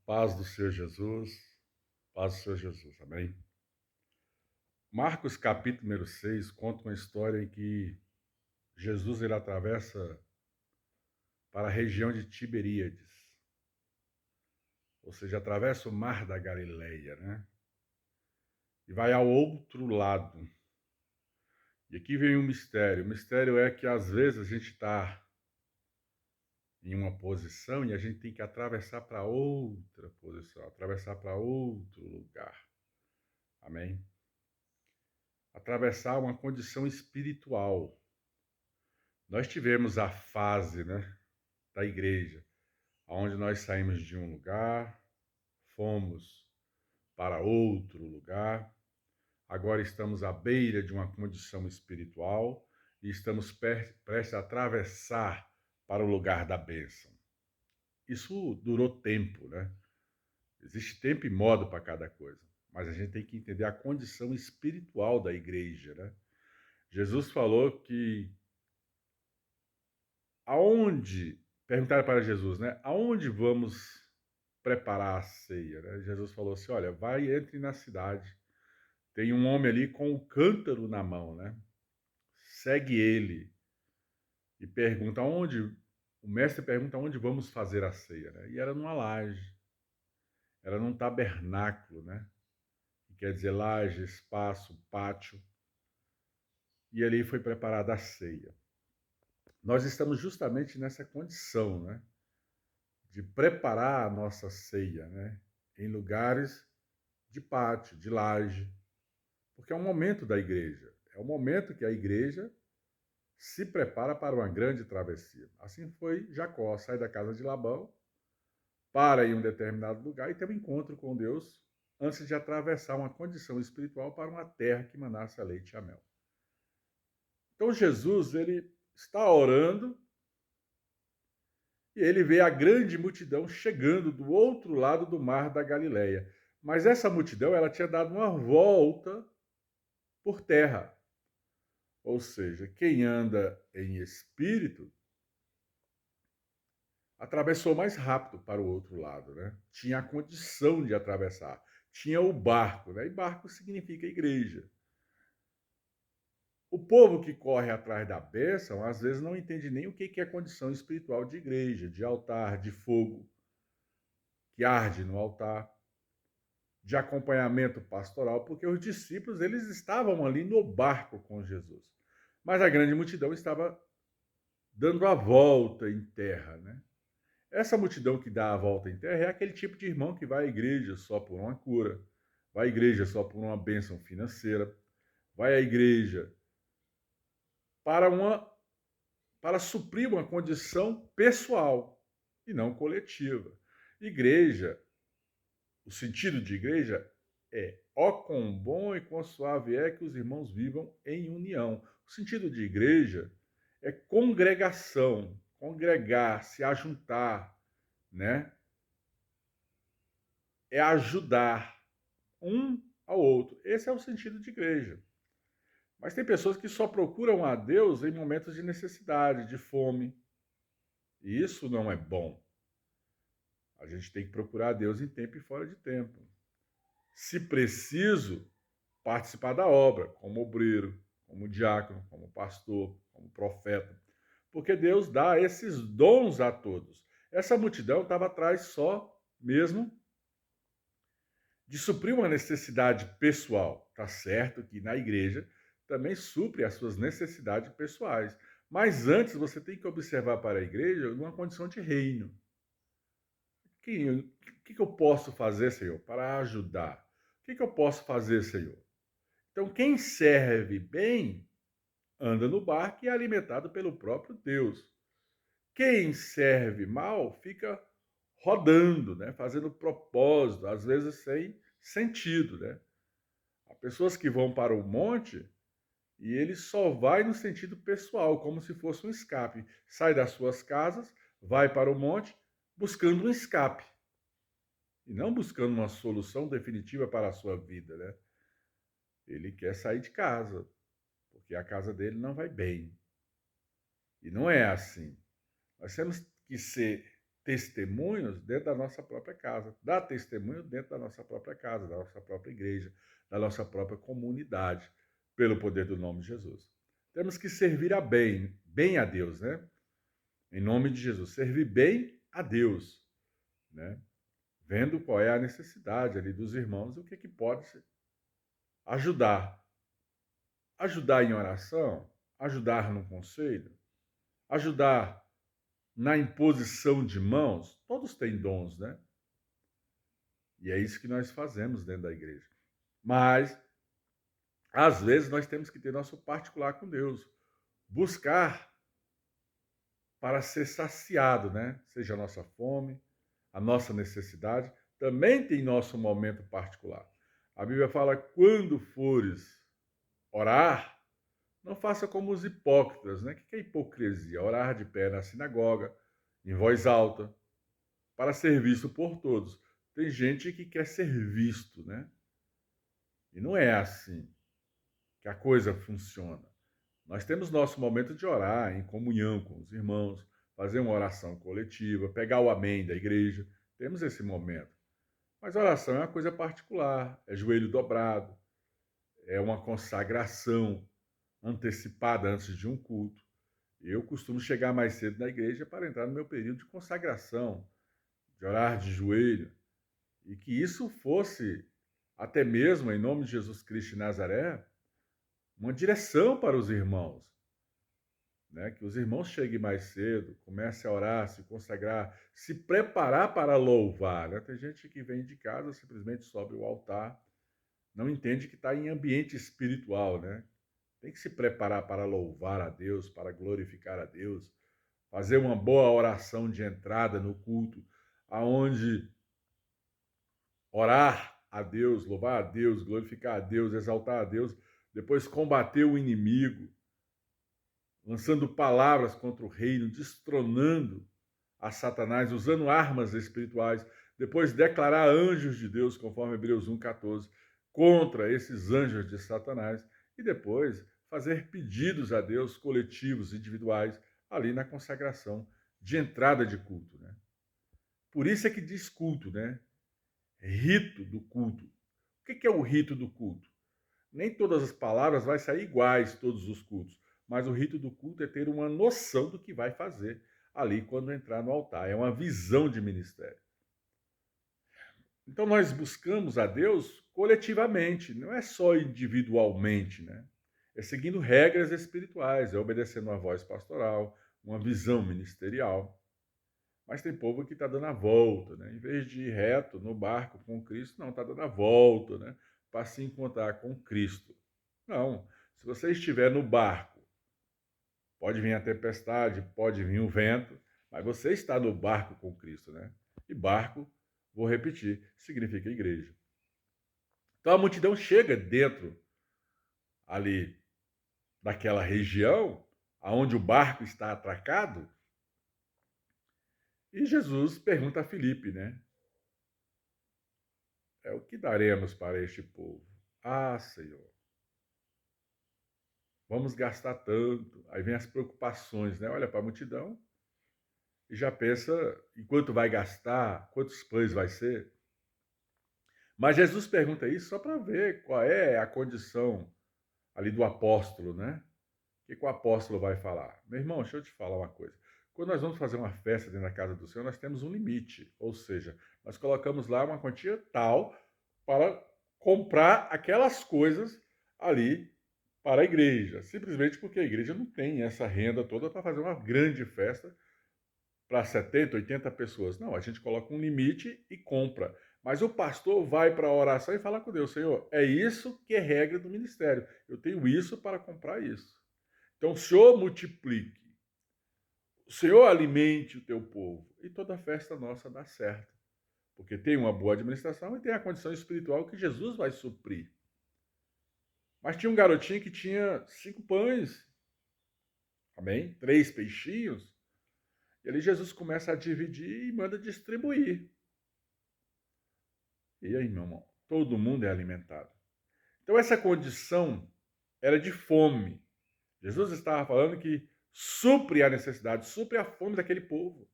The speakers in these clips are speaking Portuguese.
Paz do Senhor Jesus, paz do Senhor Jesus, amém? Marcos capítulo número 6 conta uma história em que Jesus ele atravessa para a região de Tiberíades, ou seja, atravessa o mar da Galileia, né? E vai ao outro lado. E aqui vem um mistério. O mistério é que às vezes a gente está em uma posição e a gente tem que atravessar para outra posição, atravessar para outro lugar, amém? Atravessar uma condição espiritual. Nós tivemos a fase, né, da igreja, onde nós saímos de um lugar, fomos para outro lugar, agora estamos à beira de uma condição espiritual e estamos prestes a atravessar para o lugar da bênção. Isso durou tempo, né? Existe tempo e modo para cada coisa, mas a gente tem que entender a condição espiritual da igreja, né? Jesus falou que aonde, perguntaram para Jesus, né? Aonde vamos preparar a ceia, né? Jesus falou assim, olha, vai, entre na cidade, tem um homem ali com um cântaro na mão, né? Segue ele e pergunta aonde, o mestre pergunta aonde vamos fazer a ceia, né? E era numa laje, era num tabernáculo, né? Que quer dizer laje, espaço, pátio, e ali foi preparada a ceia. Nós estamos justamente nessa condição, né? De preparar a nossa ceia, né? Em lugares de pátio, de laje, porque é um momento da igreja, é o momento que a igreja se prepara para uma grande travessia. Assim foi Jacó, sai da casa de Labão, para em um determinado lugar e tem um encontro com Deus antes de atravessar uma condição espiritual para uma terra que manasse a leite e a mel. Então Jesus, ele está orando e ele vê a grande multidão chegando do outro lado do mar da Galileia. Mas essa multidão, ela tinha dado uma volta por terra. Ou seja, quem anda em espírito atravessou mais rápido para o outro lado, né? Tinha a condição de atravessar. Tinha o barco, né? E barco significa igreja. O povo que corre atrás da bênção, às vezes não entende nem o que é condição espiritual de igreja, de altar, de fogo que arde no altar, de acompanhamento pastoral, porque os discípulos eles estavam ali no barco com Jesus. Mas a grande multidão estava dando a volta em terra, né? Essa multidão que dá a volta em terra é aquele tipo de irmão que vai à igreja só por uma cura, vai à igreja só por uma bênção financeira, vai à igreja para para suprir uma condição pessoal e não coletiva. Igreja, o sentido de igreja é ó quão bom e quão suave é que os irmãos vivam em união. O sentido de igreja é congregação, congregar, se ajuntar, né? É ajudar um ao outro. Esse é o sentido de igreja. Mas tem pessoas que só procuram a Deus em momentos de necessidade, de fome. E isso não é bom. A gente tem que procurar a Deus em tempo e fora de tempo. Se preciso, participar da obra, como obreiro, como diácono, como pastor, como profeta. Porque Deus dá esses dons a todos. Essa multidão estava atrás só mesmo de suprir uma necessidade pessoal. Tá certo que na igreja também supre as suas necessidades pessoais. Mas antes você tem que observar para a igreja numa condição de reino. O que eu posso fazer, Senhor, para ajudar? O que eu posso fazer, Senhor? Então, quem serve bem anda no barco e é alimentado pelo próprio Deus. Quem serve mal fica rodando, né? Fazendo propósito, às vezes sem sentido, né? Há pessoas que vão para o monte e ele só vai no sentido pessoal, como se fosse um escape. Sai das suas casas, vai para o monte buscando um escape e não buscando uma solução definitiva para a sua vida, né? Ele quer sair de casa, porque a casa dele não vai bem. E não é assim. Nós temos que ser testemunhos dentro da nossa própria casa, dar testemunho dentro da nossa própria casa, da nossa própria igreja, da nossa própria comunidade, pelo poder do nome de Jesus. Temos que servir bem a Deus, né? Em nome de Jesus, servir bem a Deus, né? Vendo qual é a necessidade ali dos irmãos e o que pode ajudar. Ajudar em oração, ajudar no conselho, ajudar na imposição de mãos. Todos têm dons, né? E é isso que nós fazemos dentro da igreja. Mas, às vezes, nós temos que ter nosso particular com Deus. Buscar para ser saciado, né? Seja a nossa fome, a nossa necessidade, também tem nosso momento particular. A Bíblia fala: quando fores orar, não faça como os hipócritas, né? O que é hipocrisia? Orar de pé na sinagoga, em voz alta, para ser visto por todos. Tem gente que quer ser visto, né? E não é assim que a coisa funciona. Nós temos nosso momento de orar em comunhão com os irmãos, fazer uma oração coletiva, pegar o amém da igreja. Temos esse momento. Mas oração é uma coisa particular, é joelho dobrado, é uma consagração antecipada antes de um culto. Eu costumo chegar mais cedo na igreja para entrar no meu período de consagração, de orar de joelho, e que isso fosse, até mesmo em nome de Jesus Cristo de Nazaré, uma direção para os irmãos, né? Que os irmãos cheguem mais cedo, comecem a orar, se consagrar, se preparar para louvar, né? Tem gente que vem de casa, simplesmente sobe o altar, não entende que está em ambiente espiritual, né? Tem que se preparar para louvar a Deus, para glorificar a Deus, fazer uma boa oração de entrada no culto, aonde orar a Deus, louvar a Deus, glorificar a Deus, exaltar a Deus, depois combater o inimigo, lançando palavras contra o reino, destronando a Satanás, usando armas espirituais, depois declarar anjos de Deus, conforme Hebreus 1,14, contra esses anjos de Satanás, e depois fazer pedidos a Deus coletivos, individuais, ali na consagração de entrada de culto, né? Por isso é que diz culto, né? Rito do culto. O que é o rito do culto? Nem todas as palavras vai sair iguais todos os cultos, mas o rito do culto é ter uma noção do que vai fazer ali quando entrar no altar. É uma visão de ministério. Então nós buscamos a Deus coletivamente, não é só individualmente, né? É seguindo regras espirituais, é obedecendo uma voz pastoral, uma visão ministerial. Mas tem povo que está dando a volta, né? Em vez de ir reto no barco com Cristo, não, está dando a volta, né? Para se encontrar com Cristo. Não, se você estiver no barco, pode vir a tempestade, pode vir o vento, mas você está no barco com Cristo, né? E barco, vou repetir, significa igreja. Então a multidão chega dentro ali daquela região aonde o barco está atracado e Jesus pergunta a Filipe, né? O que daremos para este povo? Ah, Senhor, vamos gastar tanto. Aí vem as preocupações, né? Olha para a multidão e já pensa em quanto vai gastar, quantos pães vai ser. Mas Jesus pergunta isso só para ver qual é a condição ali do apóstolo, né? O que o apóstolo vai falar? Meu irmão, deixa eu te falar uma coisa. Quando nós vamos fazer uma festa dentro da casa do Senhor, nós temos um limite. Ou seja, nós colocamos lá uma quantia tal para comprar aquelas coisas ali para a igreja. Simplesmente porque a igreja não tem essa renda toda para fazer uma grande festa para 70, 80 pessoas. Não, a gente coloca um limite e compra. Mas o pastor vai para a oração e fala com Deus: Senhor, é isso que é regra do ministério. Eu tenho isso para comprar isso. Então, o Senhor multiplique. O Senhor alimente o teu povo. E toda a festa nossa dá certo. Porque tem uma boa administração e tem a condição espiritual que Jesus vai suprir. Mas tinha um garotinho que tinha 5 pães. Amém? 3 peixinhos. E ali Jesus começa a dividir e manda distribuir. E aí, meu irmão? Todo mundo é alimentado. Então, essa condição era de fome. Jesus estava falando que supre a necessidade, supre a fome daquele povo.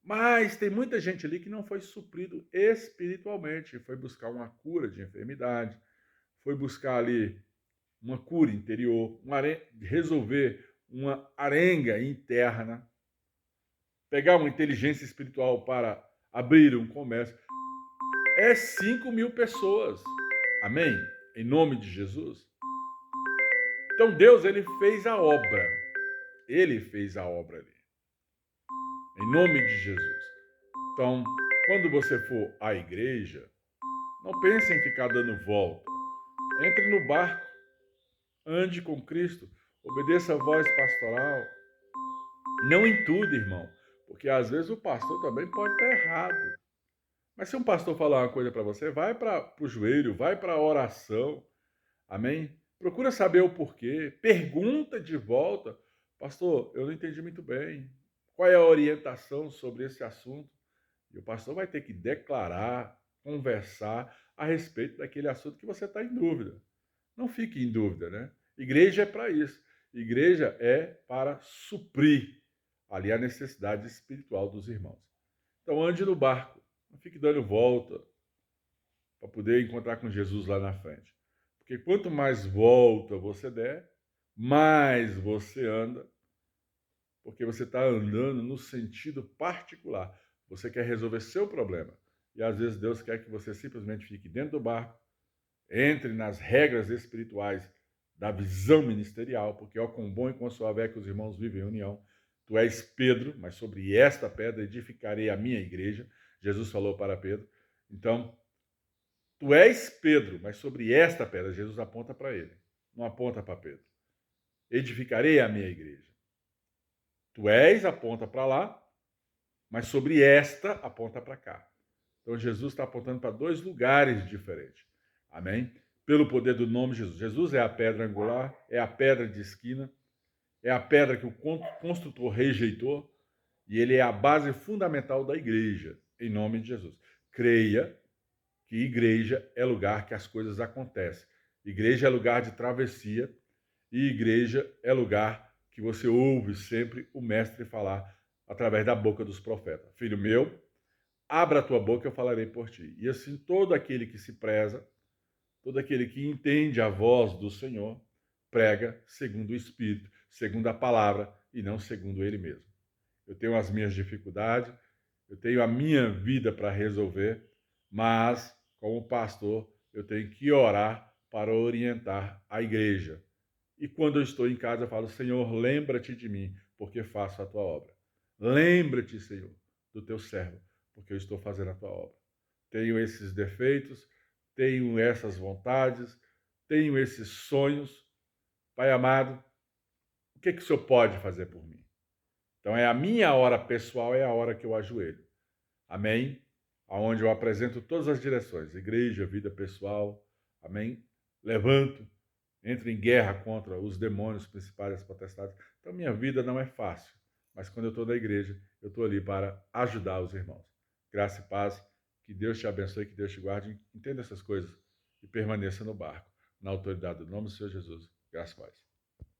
Mas tem muita gente ali que não foi suprido espiritualmente, foi buscar uma cura de enfermidade, foi buscar ali uma cura interior, resolver uma arenga interna, pegar uma inteligência espiritual para abrir um comércio. É 5.000 pessoas. Amém? Em nome de Jesus. Então Deus, ele fez a obra. Ele fez a obra ali. Em nome de Jesus. Então, quando você for à igreja, não pense em ficar dando volta. Entre no barco, ande com Cristo, obedeça a voz pastoral. Não em tudo, irmão, porque às vezes o pastor também pode estar errado. Mas se um pastor falar uma coisa para você, vai para o joelho, vai para a oração. Amém? Procura saber o porquê. Pergunta de volta. Pastor, eu não entendi muito bem. Qual é a orientação sobre esse assunto? E o pastor vai ter que declarar, conversar a respeito daquele assunto que você está em dúvida. Não fique em dúvida, né? Igreja é para isso. Igreja é para suprir ali a necessidade espiritual dos irmãos. Então ande no barco. Não fique dando volta para poder encontrar com Jesus lá na frente. Porque quanto mais volta você der, mais você anda, porque você está andando no sentido particular. Você quer resolver seu problema. E às vezes Deus quer que você simplesmente fique dentro do barco, entre nas regras espirituais da visão ministerial, porque ó, quão bom e quão suave é que os irmãos vivem em união. Tu és Pedro, mas sobre esta pedra edificarei a minha igreja. Jesus falou para Pedro. Então, tu és Pedro, mas sobre esta pedra, Jesus aponta para ele, não aponta para Pedro. Edificarei a minha igreja. Tu és, aponta para lá, mas sobre esta, aponta para cá. Então Jesus está apontando para dois lugares diferentes. Amém? Pelo poder do nome de Jesus. Jesus é a pedra angular, é a pedra de esquina, é a pedra que o construtor rejeitou e ele é a base fundamental da igreja, em nome de Jesus. Creia que igreja é lugar que as coisas acontecem. Igreja é lugar de travessia e igreja é lugar que você ouve sempre o mestre falar através da boca dos profetas. Filho meu, abra a tua boca, eu falarei por ti. E assim todo aquele que se preza, todo aquele que entende a voz do Senhor, prega segundo o Espírito, segundo a palavra e não segundo ele mesmo. Eu tenho as minhas dificuldades, eu tenho a minha vida para resolver, mas, como pastor, eu tenho que orar para orientar a igreja. E quando eu estou em casa, eu falo: Senhor, lembra-te de mim, porque faço a tua obra. Lembra-te, Senhor, do teu servo, porque eu estou fazendo a tua obra. Tenho esses defeitos, tenho essas vontades, tenho esses sonhos. Pai amado, o que o Senhor pode fazer por mim? Então é a minha hora pessoal, é a hora que eu ajoelho. Amém? Aonde eu apresento todas as direções, igreja, vida pessoal. Amém? Levanto, entro em guerra contra os demônios principais e as potestades. Então minha vida não é fácil, mas quando eu estou na igreja, eu estou ali para ajudar os irmãos. Graça e paz, que Deus te abençoe, que Deus te guarde. Entenda essas coisas e permaneça no barco, na autoridade do nome do Senhor Jesus. Graça e paz.